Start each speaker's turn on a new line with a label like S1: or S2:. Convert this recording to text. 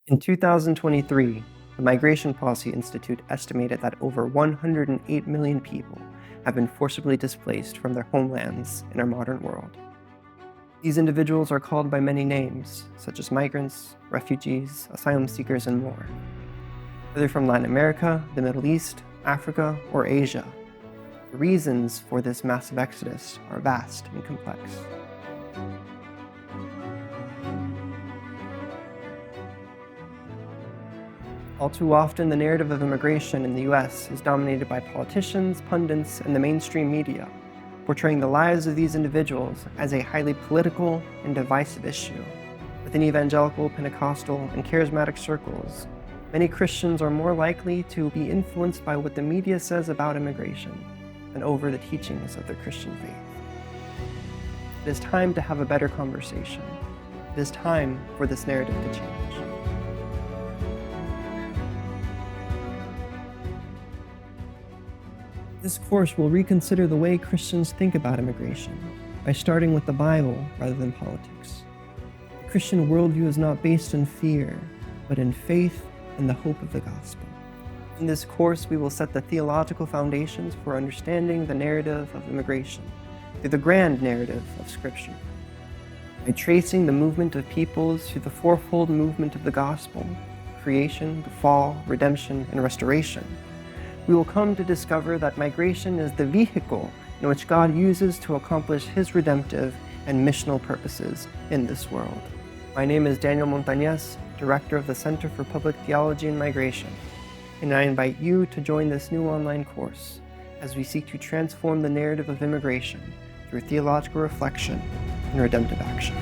S1: In 2023, the Migration Policy Institute estimated that over 108 million people have been forcibly displaced from their homelands in our modern world. These individuals are called by many names, such as migrants, refugees, asylum seekers, and more. Whether from Latin America, the Middle East, Africa, or Asia, the reasons for this massive exodus are vast and complex. All too often, the narrative of immigration in the US is dominated by politicians, pundits, and the mainstream media, portraying the lives of these individuals as a highly political and divisive issue. Within evangelical, Pentecostal, and charismatic circles, many Christians are more likely to be influenced by what the media says about immigration than over the teachings of their Christian faith. It is time to have a better conversation. It is time for this narrative to change. This course will reconsider the way Christians think about immigration by starting with the Bible rather than politics. The Christian worldview is not based in fear, but in faith and the hope of the gospel. In this course, we will set the theological foundations for understanding the narrative of immigration through the grand narrative of Scripture. By tracing the movement of peoples through the fourfold movement of the gospel, creation, the fall, redemption, and restoration, we will come to discover that migration is the vehicle in which God uses to accomplish His redemptive and missional purposes in this world. My name is Daniel Montañez, Director of the Center for Public Theology and Migration, and I invite you to join this new online course as we seek to transform the narrative of immigration through theological reflection and redemptive action.